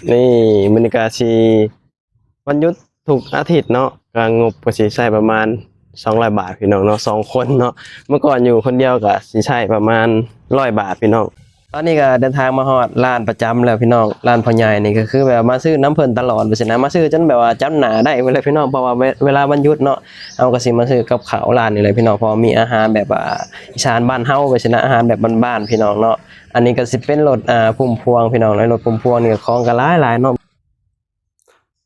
นี่บรรยากาศชีวันหยุดทุกอาทิตย์เนาะก็งบก็สิใช้ประมาณ200 บาทพี่น้องเนาะ2 คนเนาะเมื่อก่อนอยู่คนเดียวก็สิใช้ประมาณ100 บาทพี่น้องตอนนี้ก็เดินทางมาฮอดร้านประจำแล้วพี่น้องร้านพ่อใหญ่นี่ก็คือแบบมาซื้อน้ำเพิ่นตลอดไปสินะมาซื้อจนแบบว่าจำหน้าได้เวลาพี่น้องเพราะว่าเวลาวันหยุดเนาะเอาก็สิมาซื้อกับข้าวร้านนี่เลยพี่น้องเพราะมีอาหารแบบอีสานบ้านเฮาไปสินะอาหารแบบบ้านๆพี่น้องเนาะอันนี้ก็สิเป็นรถพุ่มพวงพี่น้องรถพุ่มพวงนี่ก็ของก็หลายๆเนาะ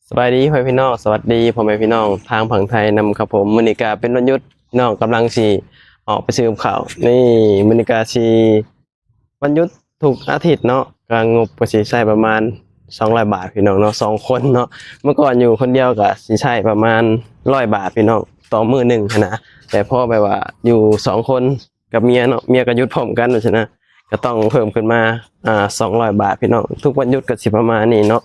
สบายดีพ่อพี่น้องสวัสดีพ่อแม่พี่น้องทางผังไทยนำครับผมมื้อนี้ก็เป็นวันหยุดพี่น้องกำลังสิออกไปซื้อกับข้าวนี่มื้อนี้ก็สิวันหยุดทุกอาทิตย์เนาะก็งบก็สิใช้ประมาณ200 บาทพี่น้องเนาะ2 คนเนาะเมื่อก่อนอยู่คนเดียวก็สิใช้ประมาณ100 บาทพี่น้องต่อมื้อหนึงหั้นนะแต่พอแบบว่าอยู่2 คนกับเมียเนาะเมียก็หยุดพร้อมกันว่าซั่นนะก็ต้องเพิ่มขึ้นมา200 บาทพี่น้องทุกวันหยุดก็สิประมาณนี้เนาะ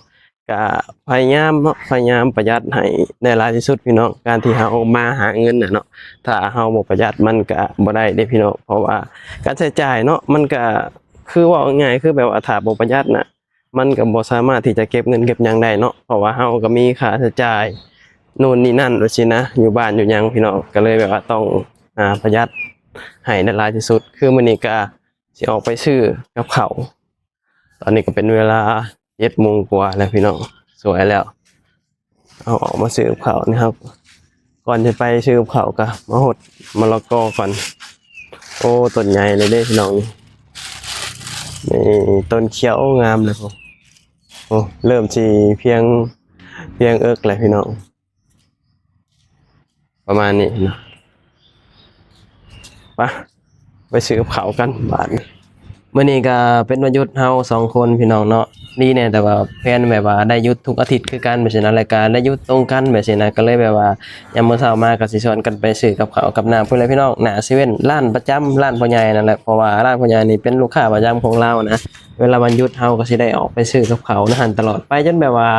ก็พยายามเนาะพยายามประหยัดให้ได้หลายที่สุดพี่น้องการที่เรามาหาเงินน่ะเนาะถ้าเราบ่ประหยัดมันก็บ่ได้เด้พี่น้องเพราะว่าการใช้จ่ายเนาะมันก็คือว่าง่ายๆคือแบบว่าถ้าบ่ประหยัดน่ะมันก็บ่สามารถที่จะเก็บเงินเก็บหยังได้เนาะเพราะว่าเราก็มีค่าใช้จ่ายนู่นนี่นั่นว่าซี่นะอยู่บ้านอยู่หยังพี่น้องก็เลยแบบว่าต้องประหยัดให้ได้หลายที่สุดคือมื้อนี้ก็สิออกไปซื้อกับข้าวตอนนี้ก็เป็นเวลา7 โมงกว่าแล้วพี่น้องสวยแล้วเอาออกมาซื้อเผานี่ครับก่อนจะไปซื้อเผาก็มาหดมะละกอก่อนโอ้ต้นใหญ่เลยเด้พี่น้องนี่ต้นเขียวงามเลยผมโอ้เริ่มสีเพียงเอิกเลยพี่น้องประมาณนี้นะไปซื้อเผากันบ้านมื้อนี้ก็เป็นวันหยุดเฮา2 คนพี่น้องเนาะดีแน่แต่ว่าแพลนแบบว่าได้หยุดทุกอาทิตย์คือกันแบบนั้นรายการได้หยุดตรงกันแบบนี้นะก็เลยแบบว่ายามมื้อเช้ามาก็สิชวนกันไปซื้อกับข้าวกับน้ำพุ่นเลยพี่น้องหน้าเซเว่นร้านประจำร้านพ่อใหญ่นั่นแหละเพราะว่าร้านพ่อใหญ่นี่เป็นลูกค้าประจำของเรานะเวลาวันหยุดเฮาก็สิได้ออกไปซื้อกับข้าวนะหั่นตลอดไปจนแบบว่า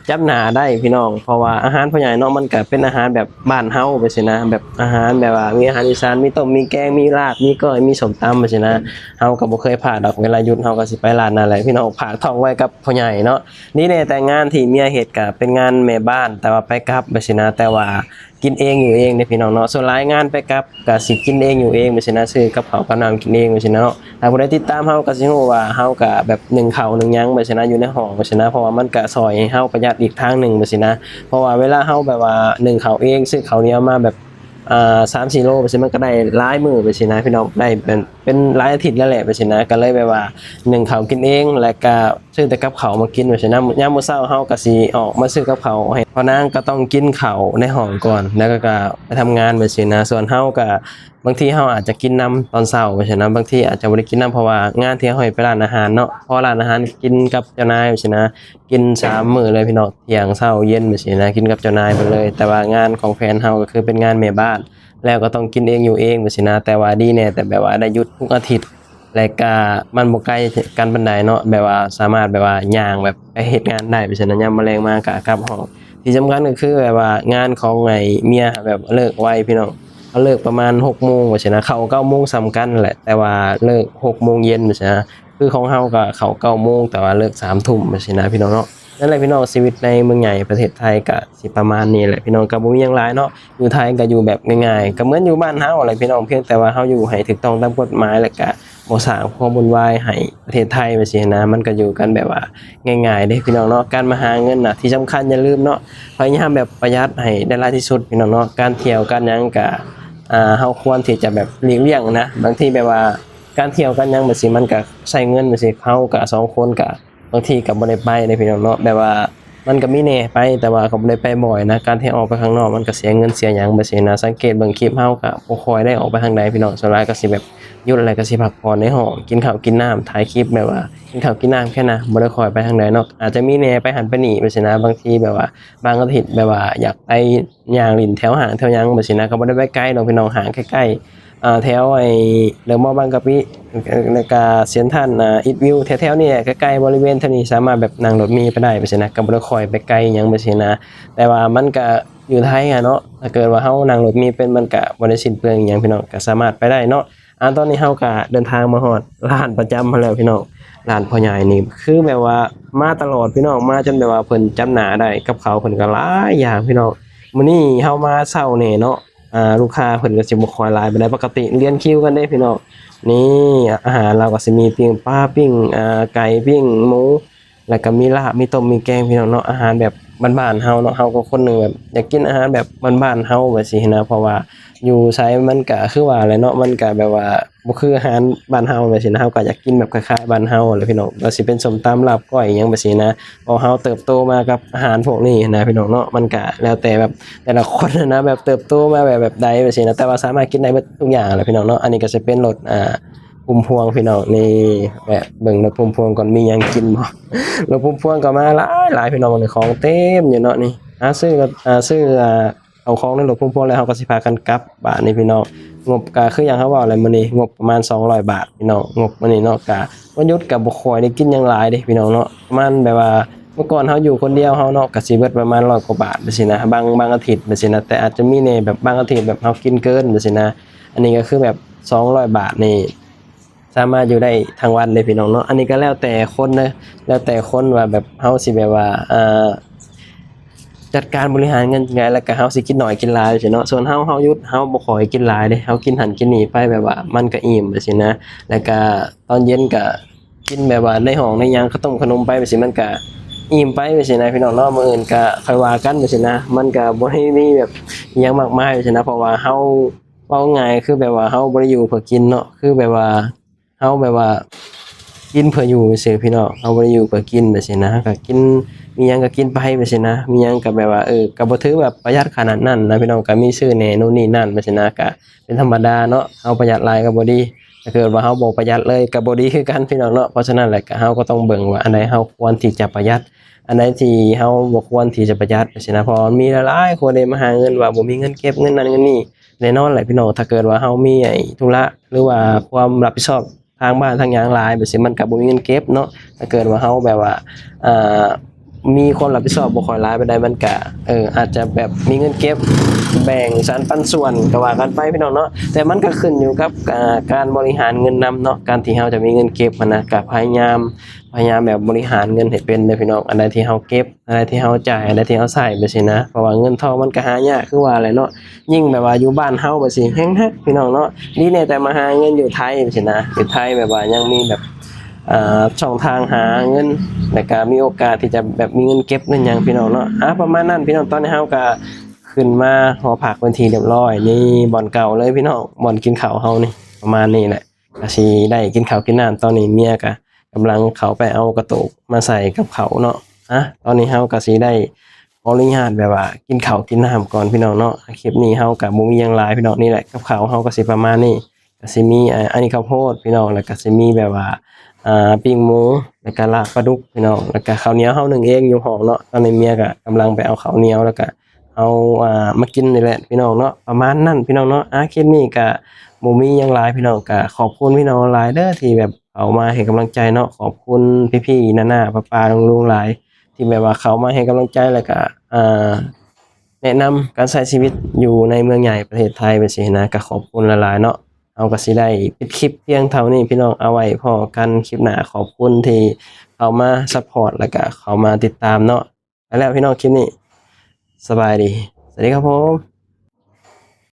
จำหน้าได้พี่น้องเพราะว่าอาหารพ่อใหญ่เนาะมันก็เป็นอาหารแบบบ้านเฮาแบบนี้นะแบบอาหารแบบว่ามีอาหารอีสานมีต้มมีแกงมีลาบมีก้อยมีส้มตำแบบนี้นะ เฮาก็บ่เคยพลาดดอกเวลาหยุดเฮาก็สิไปร้านนั่นแหละพี่น้องฝากท้องไว้กับพ่อใหญ่เนาะนี่แน่แต่งานที่เมียเฮ็ดก็เป็นงานแม่บ้านแต่ว่าไปกลับบัดสินะแต่ว่ากินเองอยู่เองเด้พี่น้องเนาะส่วนหลายงานไปกลับก็สิกินเองอยู่เองบัดสินะซื้อกับข้าวกับน้ำกินเองบัดสินะเนาะถ้าผู้ใดติดตามเฮาก็สิรู้ว่าเฮาก็แบบนึ่งข้าวนึ่งหยังบัดสินะอยู่ในห้องบัดสินะเพราะว่ามันก็ช่วยให้เฮาประหยัดอีกทางหนึงบัดสินะเพราะว่าเวลาเฮาแบบว่านึ่งข้าวเองซื้อข้าวเหนียวมาแบบ3-4 โลไปสิมันก็ได้หลายมื้อไปสินะพี่น้องได้เป็นหลายอาทิตย์แล้วแหละไปสินะก็เลยแบบว่านึ่งข้าวกินเองแล้วก็ซื้อแต่กับข้าวมากินไปสินะยามมื้อเช้าเฮาก็สิออกมาซื้อกับข้าวให้พ่อนางก็ต้องกินข้าวในห้องก่อนแล้วก็ไปทำงานไปสินะส่วนเฮาก็บางทีเฮาอาจจะกินน้ำตอนเช้าไปสินะบางทีอาจจะบ่ได้กินน้ำเพราะว่างานที่เฮาไปร้านอาหารเนาะเพราะร้านอาหารกินกับเจ้านายไปสินะกิน3 มื้อเลยพี่น้องเที่ยงเช้าเย็นไปสินะกินกับเจ้านายไปเลยแต่ว่างานของแฟนเฮาก็คือเป็นงานแม่บ้าน แล้วก็ต้องกินเองอยู่เองแบบนี้นะแต่ว่าดีแน่แต่แบบว่าได้หยุดทุกอาทิตย์และก็มันบ่ไกลกันปานใดเนาะแบบว่าสามารถแบบว่าย่างแบบไปเฮ็ดงานได้ไปฉะนั้นยามแมลงมาก็กลับห้องที่สำคัญก็คือแบบว่างานของไอ้เมียแบบเลิกไวพี่น้องเขาเลิกประมาณ6 โมงว่าซั่นนะเข้า9 โมงส่ำกันนั่นแหละแต่ว่าเลิก6 โมงเย็นว่าซั่นนะคือของเฮาก็เข้า9 โมงแต่ว่าเลิก3 ทุ่มว่าซั่นนะพี่น้องเนาะ นั่นแหละพี่น้องชีวิตในเมืองใหญ่ประเทศไทยก็สิประมาณนี้แหละพี่น้องก็บ่มีหยังหลายเนาะอยู่ไทยก็อยู่แบบง่ายๆก็เหมือนอยู่บ้านเฮาแหละพี่น้องเพียงแต่ว่าเฮาอยู่ให้ถูกต้องตามกฎหมายแล้วก็บ่สร้างความวุ่นวายให้ประเทศไทยว่าซี่นะมันก็อยู่กันแบบว่าง่ายๆเด้พี่น้องเนาะการมาหาเงินน่ะที่สำคัญอย่าลืมเนาะพยายามแบบประหยัดให้ได้หลายที่สุดพี่น้องเนาะการเที่ยวการหยังก็เฮาควรที่จะแบบหลีกเลี่ยงนะบางทีแบบว่าการเที่ยวกันหยังแบบสิมันก็ใช้เงินแบบสิเฮาก็2 คนก็บางทีก็บ่ได้ไปเด้พี่น้องเนาะแบบว่า มันก็มีแหน่ไปแต่ว่าก็บ่ได้ไปบ่อยนะการที่ออกไปข้างนอกมันก็เสียเงินเสียหยังบ่ซี้นะสังเกตเบิ่งคลิปเฮาก็บ่ค่อยได้ออกไปทางใดพี่น้องส่วนหลายก็สิแบบหยุดอะไรก็สิพักผ่อนในห้องกินข้าวกินน้ำถ่ายคลิปแบบว่ากินข้าวกินน้ำแค่นั้นบ่ได้ค่อยไปทางใดเนาะอาจจะมีแหน่ไปหันไปนี่ไปซี้นะบางทีแบบว่าบางอาทิตย์แบบว่าอยากไปย่างลิ้นแถวห้างแถวหยังบ่ซี้นะก็บ่ได้ไปไกลดอกพี่น้องห้างใกล้ๆแถวไอ้เดอะมอลล์บางกะปิแล้วก็เซ็นทรัลอีทวิวแถวๆนี้ใกล้ๆบริเวณเท่านี้สามารถแบบนั่งรถเมล์ไปได้ไปซี้นะก็บ่ได้ค่อยไปไกลหยังไปซี้นะแต่ว่ามันก็อยู่ไทยอะเนาะถ้าเกิดว่าเฮานั่งรถเมล์เป็นมันก็บ่ได้สิ้นเปลืองอิหยังพี่น้องก็สามารถไปได้เนาะตอนนี้เฮาก็เดินทางมาฮอดร้านประจำมาแล้วพี่น้อง ร้านพ่อใหญ่นี่คือแบบว่ามาตลอดพี่น้องมาจนแบบว่าเพิ่นจำหน้าได้กับเขาวเพิ่นก็หลายอย่างพี่น้องมื้อนี้เฮามาเช้านี่เนาะลูกค้าเพิ่นก็สิบ่ค่อยหลายปานใดปกติเรียนคิวกันเด้พี่น้องนี่อาหารเราก็สิมีปิ้งปลาปิ้งไก่ปิ้งหมูแล้วก็มีลาบมีต้มมีแกงพี่น้องเนาะอาหารแบบบ้านๆเฮาเนาะเฮาก็คนหนึงแบบอยากกินอาหารแบบบ้านๆเฮาแบบสินะเพราะว่า อยู่ไสมันก็คือว่าแหละเนาะมันก็แบบว่าบ่คืออาหารบ้านเฮาแบบซี้นะเฮาก็อยากกินแบบคล้ายๆบ้านเฮาแหละพี่น้องว่าสิเป็นส้มตำลาบก้อยอิหยังแบบซี้นะพอเฮาเติบโตมากับอาหารพวกนี้นะพี่น้องเนาะมันก็แล้วแต่แบบแต่ละคนนะแบบเติบโตมาแบบใดแบบซี้นะแต่ว่าสามารถกินได้เบิดทุกอย่างแหละพี่น้องเนาะอันนี้ก็สิเป็นรสพุ่มพวงพี่น้องนี่แบบเบิ่งรถพุ่มพวงก่อนมีหยังกินบ่รถพุ่มพวงก็มาหลายพี่น้องนี่ของเต็มอยู่เนาะนี่ซื้อก็ซื้อเอาของในรถพุ่มพวงแล้วเฮาก็สิพากันกลับบ้านนี่พี่น้องงบก็คือหยังเขาเว้าแหละมื้อนี้งบประมาณ200 บาทพี่น้องงบมื้อนี้เนาะก็วันหยุดก็บ่ค่อยได้กินหยังหลายเด้พี่น้องเนาะประมาณแบบว่าเมื่อก่อนเฮาอยู่คนเดียวเฮาเนาะก็สิเบิดประมาณ100 กว่าบาทจังซี่นะบางอาทิตย์จังซี่นะแต่อาจจะมีแน่แบบบางอาทิตย์แบบเฮากินเกินจังซี่นะอันนี้ก็คือแบบ200 บาทนี่สามารถอยู่ได้ทั้งวันเลยพี่น้องเนาะอันนี้ก็แล้วแต่คนเด้อแล้วแต่คนว่าแบบเฮาสิแบบว่าจัดการบริหารเงินจั่งใดแล้วก็เฮาสิกินน้อยกินหลายจังซี้เนาะส่วนเฮาหยุดเฮาบ่ค่อยกินหลายเด้เฮากินหั้นกินนี่ไปแบบว่ามันก็อิ่มจังซี้นะแล้วก็ตอนเย็นก็กินแบบว่าในห้องในหยังข้าวต้มขนมไปจังซี่มันก็อิ่มไปจังซี้นะพี่น้องเนาะมื้ออื่นก็ค่อยว่ากันจังซี่นะมันก็บ่ได้มีแบบอิหยังมากมายจังซี่นะเพราะว่าเฮาเว้าง่ายคือแบบว่าเฮาบ่ได้อยู่เพื่อกินเนาะคือแบบว่าเฮาแบบว่า กินเพื่ออยู่ซื่อพี่น้องเราบ่ได้อยู่เพื่อกินแบบซี้นะก็กินมีหยังก็กินไปแบบซี้นะมีหยังก็แบบว่าก็บ่ถือแบบประหยัดขนาดนั้นนะพี่น้องก็มีซื้อแหน่นู่นนี่นั่นแบบซี้นะก็เป็นธรรมดาเนาะเฮาประหยัดหลายก็บ่ดีถ้าเกิดว่าเฮาบ่ประหยัดเลยก็บ่ดีคือกันพี่น้องเนาะเพราะฉะนั้นแหละก็เฮาก็ต้องเบิ่งว่าอันใดเฮาควรที่จะประหยัดอันใดที่เฮาบ่ควรที่จะประหยัดแบบซี้นะเพราะมันมีหลายๆคนได้มาหาเงินว่าบ่มีเงินเก็บเงินนั้นเงินนี้แน่นอนแหละพี่น้องถ้าเกิดว่าเฮามีธุระหรือว่าความรับผิดชอบทางบ้านทางหยังหลายแบบซี้มันก็บ่มีเงินเก็บเนาะ ถ้าเกิดว่าเฮาแบบว่าอ่ามีคนรับผิดชอบบ่ค่อยหลายปานใดมันก็อาจจะแบบมีเงินเก็บแบ่งสรรปันส่วนก็ว่ากันไปพี่น้องเนาะแต่มันก็ขึ้นอยู่กับการบริหารเงินนำเนาะการที่เฮาจะมีเงินเก็บหั้นนะก็พยายามแบบบริหารเงินให้เป็นเด้อพี่น้องอันใดที่เฮาเก็บอันใดที่เฮาจ่ายอันใดที่เฮาใช้ไปซี้นะเพราะว่าเงินทองมันก็หายากคือว่าแหละเนาะยิ่งแบบว่าอยู่บ้านเฮาแบบซี้แฮงฮักพี่น้องเนาะดีแน่แต่มาหาเงินอยู่ไทยซี้นะอยู่ไทยแบบว่ายังมีแบบช่องทางหาเงินแล้วก็มีโอกาสที่จะแบบมีเงินเก็บเงินหยังพี่น้องเนาะประมาณนั้นพี่น้องตอนนี้เฮาก็ขึ้นมาหอพักเป็นที่เรียบร้อยนี่บ่อนเก่าเลยพี่น้องบ่อนกินข้าวเฮานี่ประมาณนี้แหละก็สิได้กินข้าวกินน้ำตอนนี้เมียก็กำลังเข้าไปเอากระตุกมาใส่กับข้าวเนาะตอนนี้เฮาก็สิได้ขออนุญาตแบบว่ากินข้าวกินน้ำก่อนพี่น้องเนาะคลิปนี้เฮาก็บ่มีหยังหลายพี่น้องนี่แหละกับข้าวเฮาก็สิประมาณนี้ก็สิมีอันนี้ข้าวโพดพี่น้องแล้วก็สิมีแบบว่าปิ้งหมูแล้วก็ลาบปลาดุกพี่น้องแล้วก็ข้าวเหนียวเฮานึ่งเองอยู่ห้องเนาะตอนนี้เมียก็กำลังไปเอาข้าวเหนียวแล้วก็เอามากินนี่แหละพี่น้องเนาะประมาณนั้นพี่น้องเนาะคลิปนี้ก็บ่มีหยังหลายพี่น้องก็ขอบคุณพี่น้องหลายเด้อที่แบบเอามาให้กำลังใจเนาะขอบคุณพี่ๆน้าๆป้าๆลุงๆหลายที่แบบว่าเขามาให้กำลังใจแล้วก็แนะนำการใช้ชีวิตอยู่ในเมืองใหญ่ประเทศไทยไปสินะก็ขอบคุณหลายๆเนาะ เอาก็สิได้ปิดคลิปเพียงเท่านี้พี่น้องเอาไว้พอกันคลิปหน้าขอบคุณที่เข้ามาซัปพอร์ตแล้วก็เข้ามาติดตามเนาะไปแล้วพี่น้องคลิปนี้สบายดีสวัสดีครับผม